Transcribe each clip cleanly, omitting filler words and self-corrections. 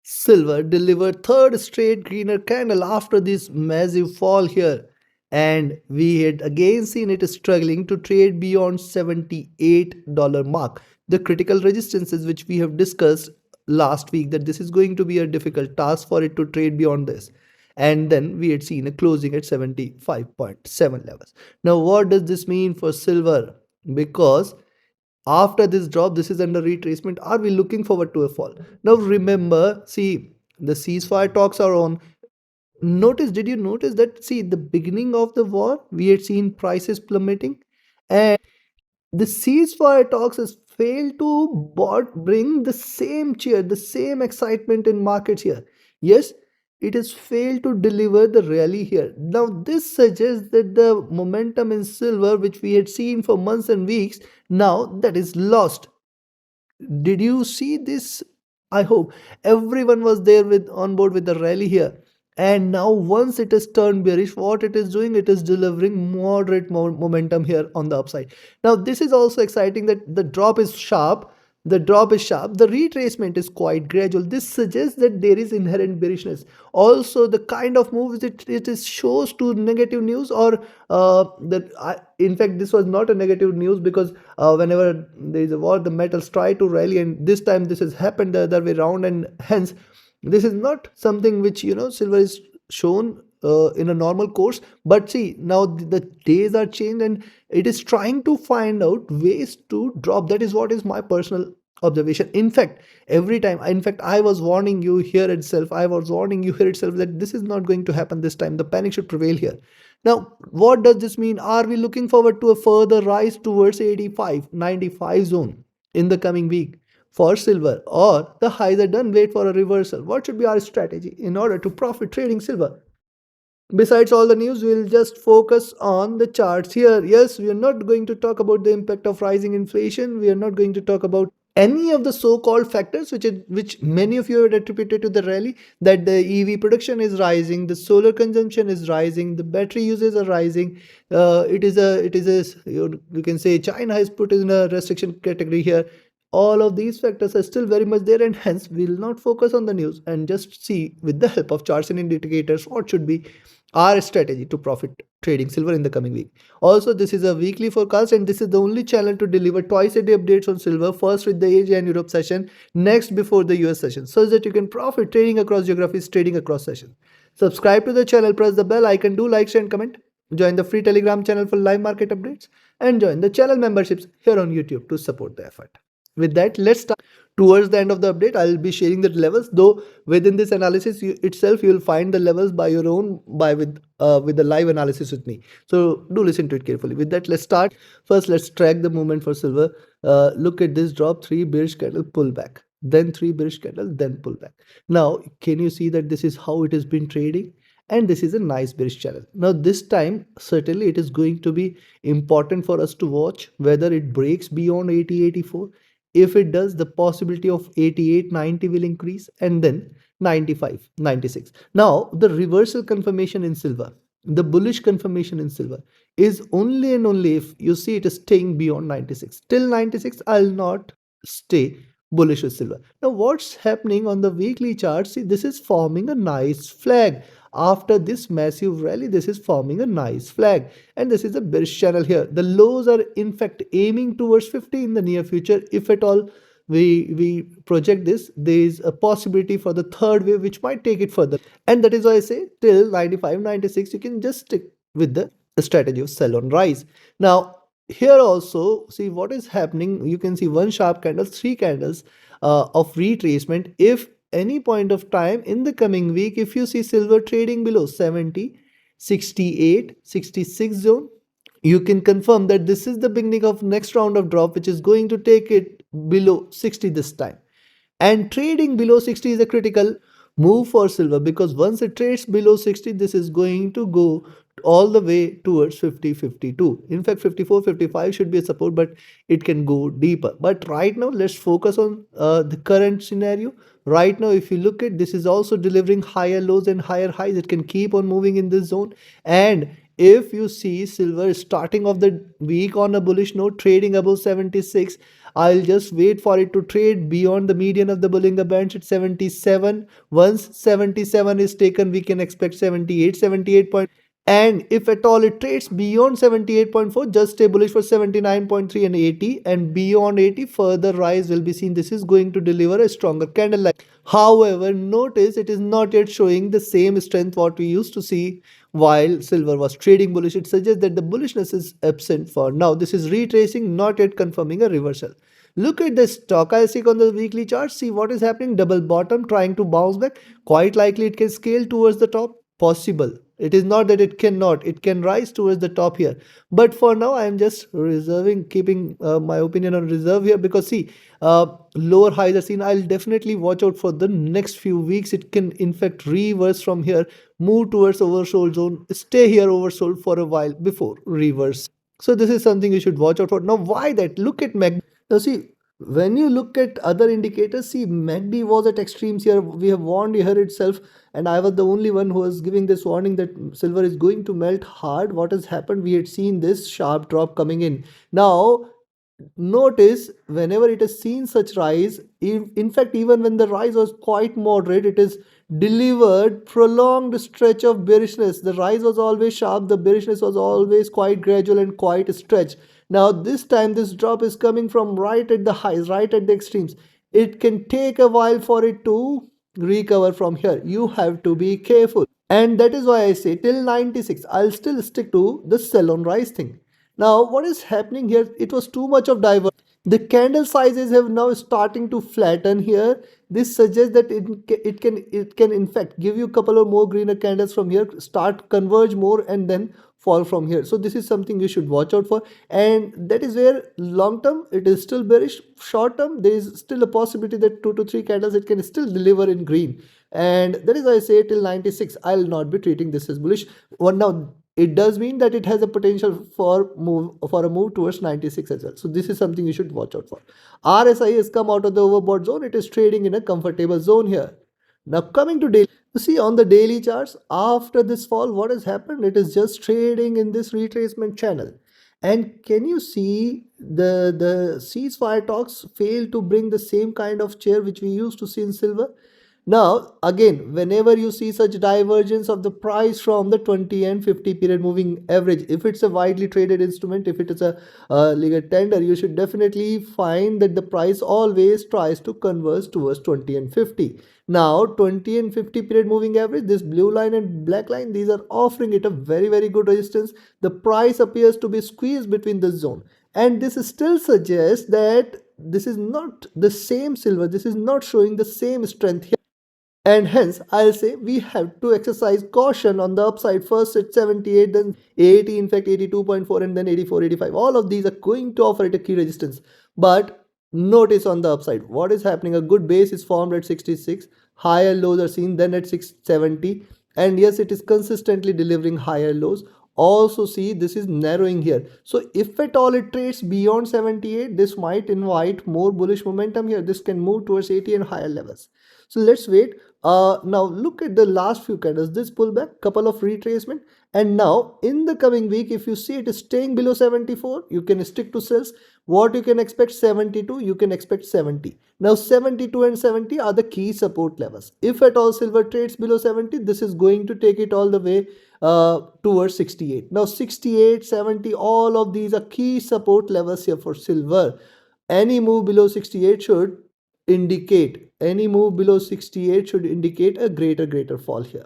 Silver delivered third straight greener candle after this massive fall here, and we had again seen it struggling to trade beyond $78 mark. The critical resistances which we have discussed last week, that this is going to be a difficult task for it to trade beyond this. And then we had seen a closing at 75.7 levels. Now what does this mean for silver? Because after this drop, this is under retracement, are we looking forward to a fall? Now remember, see, the ceasefire talks are on. Did you notice that, see, the beginning of the war we had seen prices plummeting, and the ceasefire talks has failed to bring the same cheer, the same excitement in markets here. Yes, it has failed to deliver the rally here. Now this suggests that the momentum in silver which we had seen for months and weeks, now that is lost. Did you see this? I hope everyone was there with on board with the rally here. And now once it is turned bearish, what it is doing, it is delivering moderate momentum here on the upside. Now this is also exciting that the drop is sharp. The drop is sharp. The retracement is quite gradual. This suggests that there is inherent bearishness. Also, the kind of moves it is shows to negative news, or in fact, this was not a negative news, because whenever there is a war, the metals try to rally, and this time this has happened the other way around, and hence this is not something which silver is shown in a normal course. But see, now the days are changed, and it is trying to find out ways to drop. That is what is my personal observation. In fact, every time, in fact, I was warning you here itself, that this is not going to happen this time. The panic should prevail here. Now what does this mean? Are we looking forward to a further rise towards 85-95 zone in the coming week for silver, or the highs are done, wait for a reversal? What should be our strategy in order to profit trading silver? Besides all the news, we'll just focus on the charts here. Yes, we are not going to talk about the impact of rising inflation. We are not going to talk about any of the so-called factors which many of you have attributed to the rally, that the EV production is rising, the solar consumption is rising, the battery uses are rising. You can say China has put in a restriction category here. All of these factors are still very much there, and hence we will not focus on the news and just see with the help of charts and indicators what should be our strategy to profit trading silver in the coming week. Also, this is a weekly forecast, and this is the only channel to deliver twice a day updates on silver, first with the Asia and Europe session, next before the US session, so that you can profit trading across geographies, trading across sessions. Subscribe to the channel, press the bell icon, do like, share and comment. Join the free Telegram channel for live market updates, and join the channel memberships here on YouTube to support the effort. With that, let's start. Towards the end of the update, I'll be sharing the levels, though within this analysis itself you will find the levels by your own, with the live analysis with me. So do listen to it carefully. With that, let's start. First, let's track the movement for silver. Look at this drop, 3 bearish candle pullback, then 3 bearish candle, then pullback. Now can you see that this is how it has been trading? And this is a nice bearish channel. Now this time certainly it is going to be important for us to watch whether it breaks beyond 80-84. If it does, the possibility of 88-90 will increase, and then 95-96. Now the reversal confirmation in silver, the bullish confirmation in silver, is only and only if you see it is staying beyond 96. Till 96 I'll not stay bullish with silver. Now what's happening on the weekly chart? See, this is forming a nice flag. After this massive rally, this is forming a nice flag, and this is a bearish channel here. The lows are in fact aiming towards 50 in the near future. If at all we project this, there is a possibility for the third wave which might take it further, and that is why I say till 95-96 you can just stick with the strategy of sell on rise. Now here also, see what is happening. You can see one sharp candle, 3 candles of retracement. If any point of time in the coming week, if you see silver trading below 70, 68, 66 zone, you can confirm that this is the beginning of next round of drop, which is going to take it below 60 this time. And trading below 60 is a critical move for silver, because once it trades below 60, this is going to go all the way towards 50-52. In fact, 54-55 should be a support, but it can go deeper. But right now, let's focus on the current scenario. Right now, if you look at, this is also delivering higher lows and higher highs. It can keep on moving in this zone. And if you see silver starting off the week on a bullish note, trading above 76, I'll just wait for it to trade beyond the median of the Bollinger Bands at 77. Once 77 is taken, we can expect 78, 78. And if at all it trades beyond 78.4, just stay bullish for 79.3 and 80. And beyond 80, further rise will be seen. This is going to deliver a stronger candle like. However, notice it is not yet showing the same strength what we used to see while silver was trading bullish. It suggests that the bullishness is absent for now. This is retracing, not yet confirming a reversal. Look at the stochastic on the weekly chart. See what is happening. Double bottom trying to bounce back. Quite likely it can scale towards the top. Possible. It is not that it cannot. It can rise towards the top here. But for now, I am just reserving, keeping my opinion on reserve here because see, lower highs are seen. I'll definitely watch out for the next few weeks. It can in fact reverse from here, move towards oversold zone, stay here oversold for a while before reverse. So this is something you should watch out for. Now, why that? Look at MACD. Now see, when you look at other indicators, see MACD was at extremes here. We have warned here itself, and I was the only one who was giving this warning that silver is going to melt hard. What has happened? We had seen this sharp drop coming in. Now notice whenever it has seen such rise, in fact even when the rise was quite moderate, it is delivered prolonged stretch of bearishness. The rise was always sharp, the bearishness was always quite gradual and quite stretched. Now this time this drop is coming from right at the highs, right at the extremes. It can take a while for it to recover from here. You have to be careful, and that is why I say till 96 I'll still stick to the sell on rise thing. Now, what is happening here? It was too much of divergence. The candle sizes have now starting to flatten here. This suggests that it can in fact give you a couple of more greener candles from here, start converge more and then fall from here. So this is something you should watch out for, and that is where long term it is still bearish. Short term there is still a possibility that 2 to 3 candles it can still deliver in green, and that is why I say till 96 I'll not be treating this as bullish. One now it does mean that it has a potential for a move towards 96 as well. So this is something you should watch out for. RSI has come out of the overbought zone. It is trading in a comfortable zone here. Now coming to daily, you see on the daily charts, after this fall, what has happened? It is just trading in this retracement channel. And can you see the ceasefire talks fail to bring the same kind of chair which we used to see in silver? Now, again, whenever you see such divergence of the price from the 20 and 50 period moving average, if it's a widely traded instrument, if it is a legal tender, you should definitely find that the price always tries to converge towards 20 and 50. Now, 20 and 50 period moving average, this blue line and black line, these are offering it a very, very good resistance. The price appears to be squeezed between this zone. And this still suggests that this is not the same silver. This is not showing the same strength here, and hence I'll say we have to exercise caution on the upside. First at 78, then 80, in fact 82.4, and then 84, 85. All of these are going to offer it a key resistance. But notice on the upside what is happening. A good base is formed at 66, higher lows are seen then at 670, and yes, it is consistently delivering higher lows. Also see this is narrowing here. So if at all it trades beyond 78, this might invite more bullish momentum here. This can move towards 80 and higher levels. So let's wait. Now look at the last few candles. This pullback, couple of retracement, and now in the coming week, if you see it is staying below 74, you can stick to sells. What you can expect 72, you can expect 70. Now 72 and 70 are the key support levels. If at all silver trades below 70, this is going to take it all the way towards 68. Now 68, 70, all of these are key support levels here for silver. Any move below 68 should indicate a greater fall here.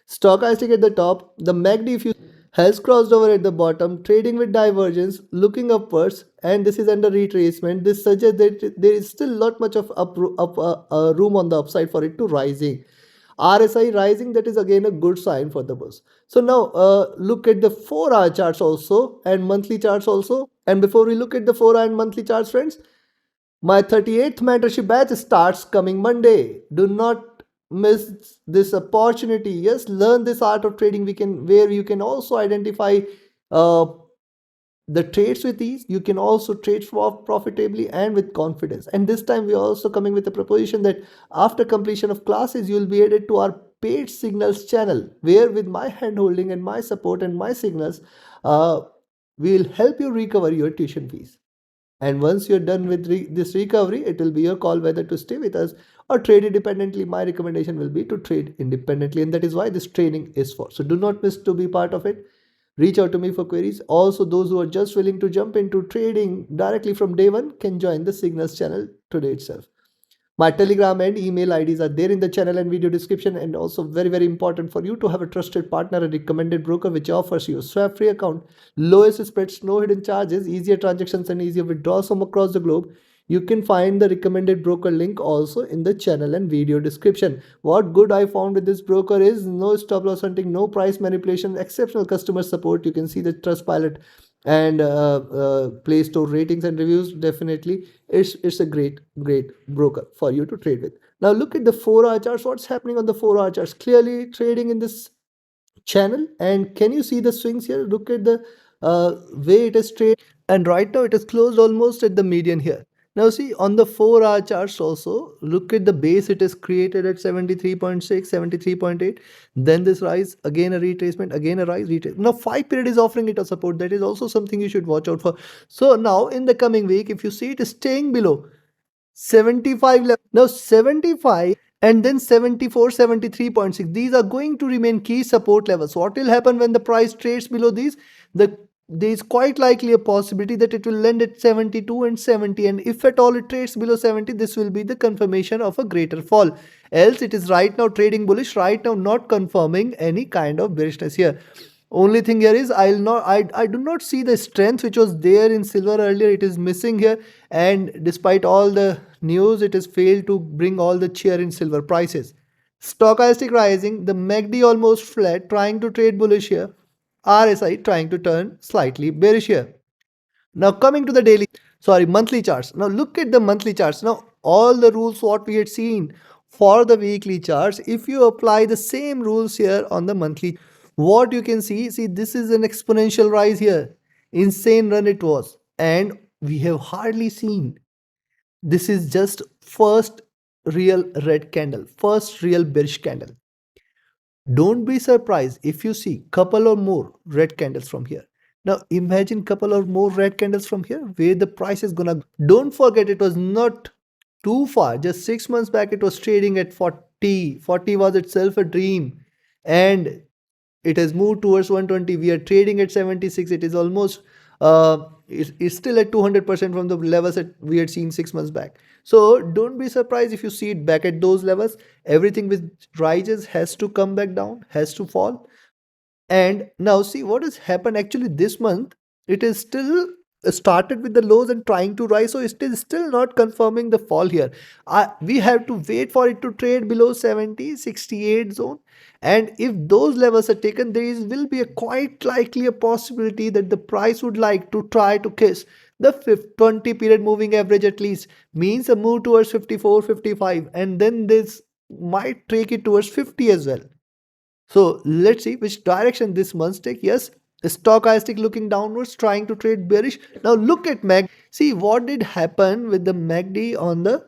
Stochastic at the top, the MACD if you has crossed over at the bottom, trading with divergence, looking upwards, and this is under retracement. This suggests that there is still not much of room on the upside for it to rising. RSI rising, that is again a good sign for the bulls. So now look at the 4-hour charts also and monthly charts also. And before we look at the 4-hour and monthly charts, friends, my 38th mentorship batch starts coming Monday. Do not miss this opportunity. Yes, learn this art of trading. Where you can also identify uh, the trades with ease. You can also trade profitably and with confidence. And this time we are also coming with a proposition that after completion of classes, you will be added to our paid signals channel, where with my hand holding and my support and my signals, we will help you recover your tuition fees. And once you're done with this recovery, it will be your call whether to stay with us or trade independently. My recommendation will be to trade independently, and that is why this training is for. So do not miss to be part of it. Reach out to me for queries. Also, those who are just willing to jump into trading directly from day one can join the Signals channel today itself. My Telegram and email IDs are there in the channel and video description. And also very, very important for you to have a trusted partner and recommended broker which offers you a swap free account, lowest spreads, no hidden charges, easier transactions and easier withdrawals from across the globe. You can find the recommended broker link also in the channel and video description. What good I found with this broker is no stop loss hunting, no price manipulation, exceptional customer support. You can see the trust pilot and Play Store ratings and reviews. Definitely it's a great broker for you to trade with. Now look at the 4-hour charts. What's happening on the 4-hour charts? Clearly trading in this channel. And can you see the swings here? Look at the way it is traded, and right now it is closed almost at the median here. Now see on the 4-hour charts also, look at the base it is created at 73.6, 73.8. Then this rise, again a retracement, again a rise, retrace. Now 5 period is offering it a support. That is also something you should watch out for. So now in the coming week, if you see it is staying below 75 level. Now 75 and then 74, 73.6. These are going to remain key support levels. What will happen when the price trades below these? There is quite likely a possibility that it will land at 72 and 70. And if at all it trades below 70, this will be the confirmation of a greater fall. Else it is right now trading bullish, right now not confirming any kind of bearishness here. Only thing here is I do not see the strength which was there in silver earlier. It is missing here, and despite all the news, it has failed to bring all the cheer in silver prices. Stochastic rising, the MACD almost flat, trying to trade bullish here. RSI trying to turn slightly bearish here. Now coming to the monthly charts. Now look at the monthly charts. Now all the rules what we had seen for the weekly charts, if you apply the same rules here on the monthly, what you can see this is an exponential rise here. Insane run it was, and we have hardly seen. This is just first real red candle, first real bearish candle. Don't be surprised if you see couple or more red candles from here. Now imagine couple or more red candles from here where the price is gonna. Don't forget it was not too far. Just 6 months back it was trading at 40. 40 was itself a dream, and it has moved towards 120. We are trading at 76. It is almost it's still at 200% from the levels that we had seen 6 months back. So don't be surprised if you see it back at those levels. Everything which rises has to come back down, has to fall. And now see what has happened actually this month. It is still started with the lows and trying to rise. So it is still not confirming the fall here. We have to wait for it to trade below 70, 68 zone. And if those levels are taken, there will be a quite likely a possibility that the price would like to try to kiss the 20 period moving average at least, means a move towards 54, 55, and then this might take it towards 50 as well. So let's see which direction this month take. Yes, stochastic looking downwards, trying to trade bearish. Now look at MACD. See what did happen with the MACD on the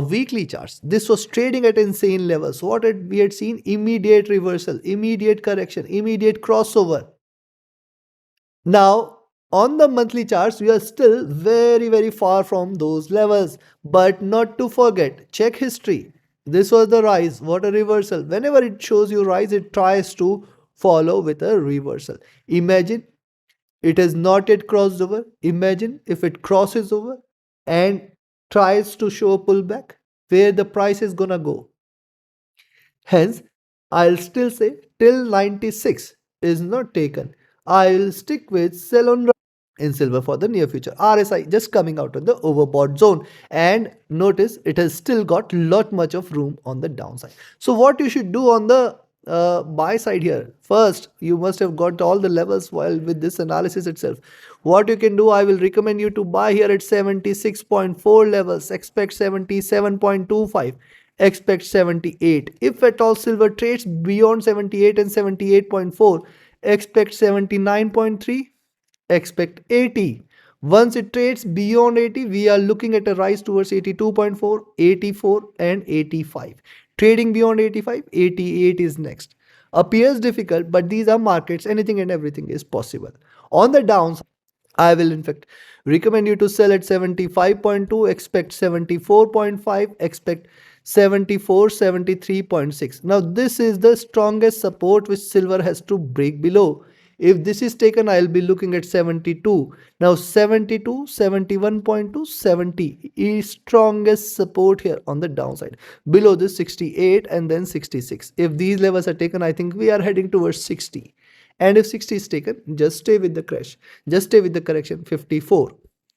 weekly charts. This was trading at insane levels. What had we had seen? Immediate reversal, immediate correction, immediate crossover. Now on the monthly charts, we are still very far from those levels. But not to forget, check history. This was the rise. What a reversal. Whenever it shows you rise, it tries to follow with a reversal. Imagine it has not yet crossed over. Imagine if it crosses over and tries to show a pullback, where the price is gonna go. Hence, I'll still say till 96 is not taken, I'll stick with sell on in silver for the near future. RSI just coming out of the overbought zone, and notice it has still got lot much of room on the downside. So what you should do on the buy side here, first you must have got all the levels while with this analysis itself. What you can do, I will recommend you to buy here at 76.4 levels, expect 77.25, expect 78. If at all silver trades beyond 78 and 78.4, expect 79.3, expect 80. Once it trades beyond 80, we are looking at a rise towards 82.4, 84 and 85. Trading beyond 85, 88 is next. Appears difficult, but these are markets. Anything and everything is possible. On the downside, I will in fact recommend you to sell at 75.2, expect 74.5, expect 74, 73.6. Now this is the strongest support which silver has to break below. If this is taken, I'll be looking at 72. Now 72, 71.2, 70 is strongest support here on the downside. Below this 68 and then 66. If these levels are taken, I think we are heading towards 60. And if 60 is taken, just stay with the crash. Just stay with the correction 54,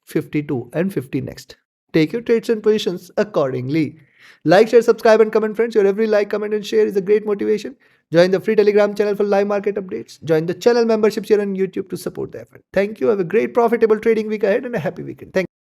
52 and 50 next. Take your trades and positions accordingly. Like, share, subscribe and comment friends. Your every like, comment and share is a great motivation. Join the free Telegram channel for live market updates. Join the channel memberships here on YouTube to support the effort. Thank you. Have a great profitable trading week ahead and a happy weekend. Thank you.